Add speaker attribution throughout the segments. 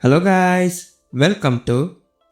Speaker 1: Hello guys, welcome to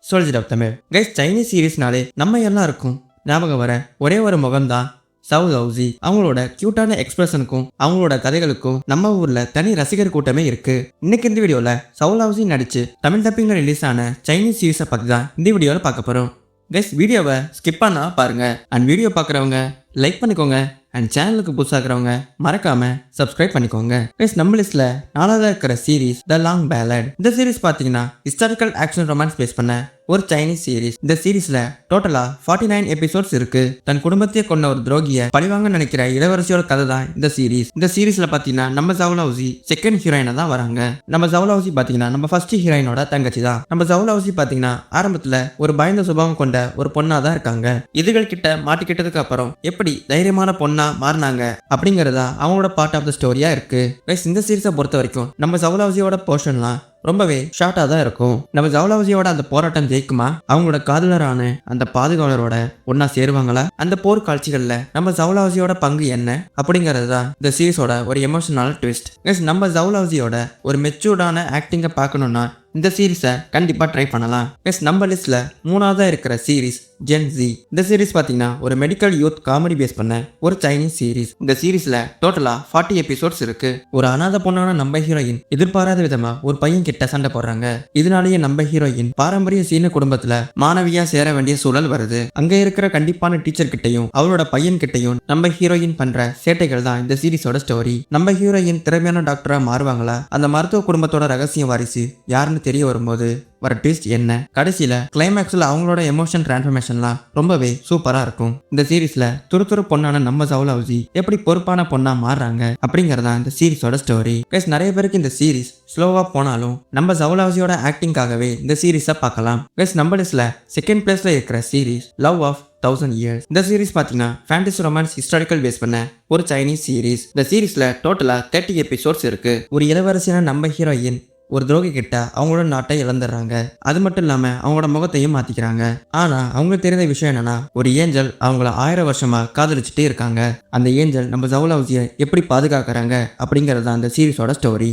Speaker 1: soldier of Tamil. Guys, Chinese சீரீஸ்னாலே நம்ம எல்லாருக்கும் ஞாபகம் வர ஒரே ஒரு முகம்தான் சவு லவ்ஸி. அவங்களோட கியூட்டான எக்ஸ்பிரஷனுக்கும் அவங்களோட கதைகளுக்கும் நம்ம ஊர்ல தனி ரசிகர் கூட்டமே இருக்கு. இன்னைக்கு இந்த வீடியோல சவு லவ்ஸி நடிச்சு தமிழ் டப்பிங்ல ரிலீஸ் ஆன சைனீஸ் சீரீஸை பத்தி தான் இந்த வீடியோல பார்க்க போறோம். கைஸ், வீடியோவை ஸ்கிப் பண்ணா பாருங்க. அண்ட் வீடியோ பார்க்குறவங்க லைக் பண்ணிக்கோங்க. அண்ட் சேனலுக்கு புதுசாகிறவங்க மறக்காம சப்ஸ்கிரைப் பண்ணிக்கோங்க. கைஸ், நம்ம லிஸ்ட்ல 4வது இருக்கிற சீரீஸ் த லாங் பேலட். இந்த சீரீஸ் பார்த்தீங்கன்னா ஹிஸ்டாரிக்கல் ஆக்ஷன் ரொமான்ஸ் பேஸ் பண்ண ஒரு சைனீஸ் சீரீஸ். இந்த சீரீஸ்ல டோட்டலா 49 எபிசோட்ஸ் இருக்கு. தன் குடும்பத்தையே கொண்ட ஒரு துரோகிய பழிவாங்க நினைக்கிற இளவரசியோட கதை தான் இந்த சீரீஸ். இந்த சீரீஸ்ல பாத்தீங்கன்னா நம்ம சவு லவ்ஸி செகண்ட் ஹீரோயினா தான் வராங்க. நம்ம சவு லவ்ஸி பாத்தீங்கன்னா நம்ம ஃபர்ஸ்ட் ஹீரோயினோட தங்கச்சி தான். நம்ம சவு லவ்ஸி பாத்தீங்கன்னா ஆரம்பத்துல ஒரு பயந்த சுபாவம் கொண்ட ஒரு பொண்ணா தான் இருக்காங்க. இதுகள் கிட்ட மாட்டிக்கிட்டதுக்கு அப்புறம் எப்படி தைரியமான பொண்ணா மாறினாங்க அப்படிங்கறதா அவங்களோட பார்ட் ஆஃப் த ஸ்டோரியா இருக்கு. இந்த சீரீஸை பொறுத்த வரைக்கும் நம்ம சவு லவ்ஸியோட போர்ஷன்லாம் ரொம்பவே ஷார்ட்டா தான் இருக்கும். நம்ம சவு லவ்ஸியோட அந்த போராட்டம் ஜெயிக்குமா? அவங்களோட காதலரான அந்த பாதுகாவலரோட ஒன்னா சேருவாங்களா? அந்த போர் காட்சிகள்ல நம்ம சவு லவ்ஸியோட பங்கு என்ன அப்படிங்கிறது தான் இந்த சீரீஸோட ஒரு எமோஷனல் ட்விஸ்ட். நம்ம சவு லவ்ஸியோட ஒரு மெச்சூர்டான ஆக்டிங்கை பார்க்கணும்னா இந்த சீரீஸை கண்டிப்பா ட்ரை பண்ணலாம். நம்ம லிஸ்ட்ல 3வதா இருக்கிற சீரீஸ் ஜென் ஜி. இந்த சீரீஸ் பாத்தீங்கன்னா ஒரு மெடிக்கல் யூத் காமெடி பேஸ் பண்ண ஒரு சைனீஸ் சீரீஸ். இந்த சீரீஸ்ல டோட்டலா 40 எபிசோட்ஸ் இருக்கு. ஒரு அனாதை பொண்ணான நம்ம ஹீரோயின் எதிர்பாராத விதமா ஒரு பையன் கிட்ட சண்டை போடுறாங்க. இதனாலேயே நம்ம ஹீரோயின் பாரம்பரிய சீன குடும்பத்துல மாணவியா சேர வேண்டிய சூழல் வருது. அங்க இருக்கிற கண்டிப்பான டீச்சர் கிட்டையும் அவளோட பையன் கிட்டையும் நம்ம ஹீரோயின் பண்ற சேட்டைகள் தான் இந்த சீரீஸோட ஸ்டோரி. நம்ம ஹீரோயின் திறமையான டாக்டரா மாறுவாங்களா? அந்த மருத்துவ குடும்பத்தோட ரகசிய வாரிசு யாருன்னு தெரிய வரும்போது வர ட்விஸ்ட் என்ன? கடைசியில கிளைமேக்ஸ்ல அவங்களோட எமோஷன் டிரான்ஸ்ஃபர்மேஷன்லாம் ரொம்பவே சூப்பரா இருக்கும். இந்த சீரீஸ்ல துரு பொண்ணான நம்ம சவு லவ்ஸி எப்படி பொறுப்பான பொண்ணா மாறுறாங்க அப்படிங்கறதா இந்த சீரீஸோட ஸ்டோரி. கைஸ், நிறைய பேருக்கு இந்த சீரீஸ் ஸ்லோவா போனாலும் நம்ம சவு லவ்ஸியோட ஆக்டிங்காகவே இந்த சீரீஸை பார்க்கலாம். கைஸ், நம்ம லிஸ்ட்ல செகண்ட் பிளேஸ்ல இருக்கிற சீரீஸ் லவ் ஆஃப் 1000 இயர்ஸ். இந்த சீரீஸ் பாத்தீங்கன்னா ஃபேண்டசி ரொமான்ஸ் ஹிஸ்டாரிக்கல் பேஸ் பண்ண ஒரு சைனீஸ் சீரீஸ். இந்த சீரீஸ்ல டோட்டலா 30 எபிசோட்ஸ் இருக்கு. ஒரு இளவரசியான நம்ம ஹீரோயின் ஒரு துரோகி கிட்ட அவங்களோட நாட்டை இழந்துடுறாங்க. அது மட்டும் இல்லாம அவங்களோட முகத்தையும் மாத்திக்கிறாங்க. ஆனா அவங்களுக்கு தெரிந்த விஷயம் என்னன்னா, ஒரு ஏஞ்சல் அவங்கள 1000 வருஷமா காதலிச்சுட்டே இருக்காங்க. அந்த ஏஞ்சல் நம்ம சவு லவ்ஸியை எப்படி பாதுகாக்கிறாங்க அப்படிங்கறது அந்த சீரீஸோட ஸ்டோரி.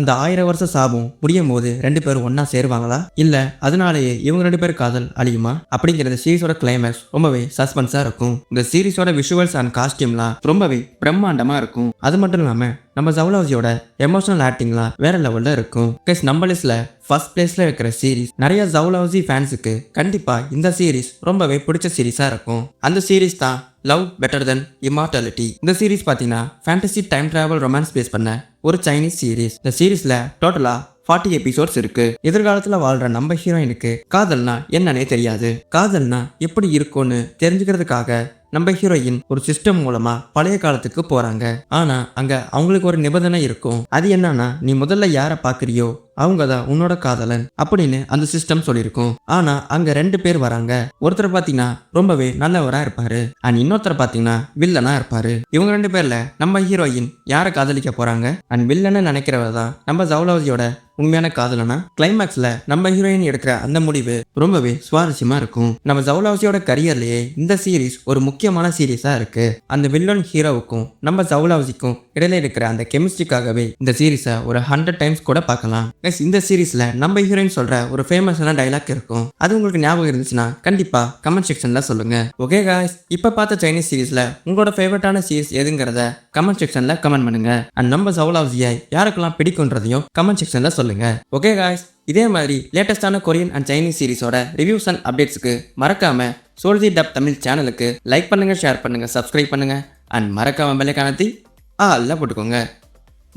Speaker 1: அந்த 1000 வருஷ சாபம் முடியும் போது 2 பேரும் ஒன்னா சேருவாங்களா, இல்ல அதனாலேயே இவங்க 2 பேர் காதல் அழியுமா அப்படிங்கறது சீரீஸோட கிளைமேக்ஸ் ரொம்பவே சஸ்பென்ஸா இருக்கும். இந்த சீரீஸோட விஷுவல்ஸ் அண்ட் காஸ்டியூம்லாம் ரொம்பவே பிரம்மாண்டமா இருக்கும். அது மட்டும் இல்லாம நம்ம சவு லவ்ஸியோட எமோஷனல் ஆக்டிங்லாம் வேற லெவல்ல இருக்கும். நம்ம லிஸ்ட்ல ஃபர்ஸ்ட் பிளேஸ்ல இருக்கிற சீரீஸ் நிறைய சவு லவ்ஸி ஃபேன்ஸுக்கு கண்டிப்பா இந்த சீரீஸ் ரொம்பவே பிடிச்ச சீரீஸா இருக்கும். அந்த சீரீஸ் தான் லவ் பெட்டர் தென் இம்மார்டாலிட்டி. இந்த சீரீஸ் பாத்தீங்கன்னா fantasy time travel romance base பண்ண ஒரு சைனீஸ் சீரீஸ். இந்த சீரீஸ்ல டோட்டலா 40 எபிசோட்ஸ் இருக்கு. எதிர்காலத்துல வாழ்ற நம்ம ஹீரோயினுக்கு காதல்னா என்னன்னே தெரியாது. காதல்னா எப்படி இருக்கும்னு தெரிஞ்சுக்கிறதுக்காக நம்ம ஹீரோயின் ஒரு சிஸ்டம் மூலமா பழைய காலத்துக்கு போறாங்க. ஆனா அங்க அவங்களுக்கு ஒரு நிபந்தனை இருக்கும். அது என்னன்னா, நீ முதல்ல யார பாக்குறியோ அவங்கதான் உன்னோட காதலன் அப்படின்னு அந்த சிஸ்டம் சொல்லியிருக்கும். ஆனா அங்க 2 பேர் வராங்க. ஒருத்தர் பாத்தீங்கன்னா ரொம்பவே நல்லவரா இருப்பாரு, அண்ட் இன்னொருத்தர் பாத்தீங்கன்னா வில்லனா இருப்பாரு. இவங்க 2 பேர்ல நம்ம ஹீரோயின் யார காதலிக்க போறாங்க அண்ட் வில்லன்னு நினைக்கிறவதான் நம்ம சவு லவ்ஸியோட உண்மையான காதலனா? கிளைமேக்ஸ்ல நம்ம ஹீரோயின் எடுக்கிற அந்த முடிவு ரொம்பவே சுவாரஸ்யமா இருக்கும். நம்ம சவு லவ்ஸியோட கரியர்லயே இந்த சீரீஸ் ஒரு முக்கியமான சீரீஸா இருக்கு. அந்த வில்லன் ஹீரோவுக்கும் நம்ம சவு லவ்ஸிக்கும் இடையில இருக்கிற அந்த கெமிஸ்ட்ரிக்காகவே இந்த சீரீஸை ஒரு 100 டைம்ஸ் கூட பார்க்கலாம். இந்த சீரீஸ்ல நம்ம ஹீரோயின் சொல்ற ஒரு ஃபேமஸான டைலாக் இருக்கும். அது உங்களுக்கு ஞாபகம் இருந்துச்சுன்னா கண்டிப்பா கமெண்ட் செக்ஷன்ல சொல்லுங்க. ஓகே காய்ஸ், இப்ப பார்த்த சைனீஸ் சீரீஸ்ல உங்களோட ஃபேவரட்டான சீரீஸ் எதுங்கிறத கமெண்ட் செக்ஷன்ல கமெண்ட் பண்ணுங்க. அண்ட் நம்ம சவு லவ்ஸியை யாருக்கெல்லாம் பிடிக்கும்ன்றதையும் கமெண்ட் செக்ஷன்ல சொல்லுங்க. ஓகே காய்ஸ், இதே மாதிரி லேட்டஸ்டான கொரியன் அண்ட் சைனீஸ் சீரீஸோட ரிவ்யூஸ் அண்ட் அப்டேட்ஸ்க்கு மறக்காம சோல்ஜர் டப் தமிழ் சேனலுக்கு லைக் பண்ணுங்க, ஷேர் பண்ணுங்க, சப்ஸ்கிரைப் பண்ணுங்க. அண்ட் மறக்காம பெல் ஐகானை ஆல்ல போட்டுக்கோங்க.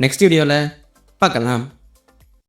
Speaker 1: நெக்ஸ்ட் வீடியோல பார்க்கலாம்.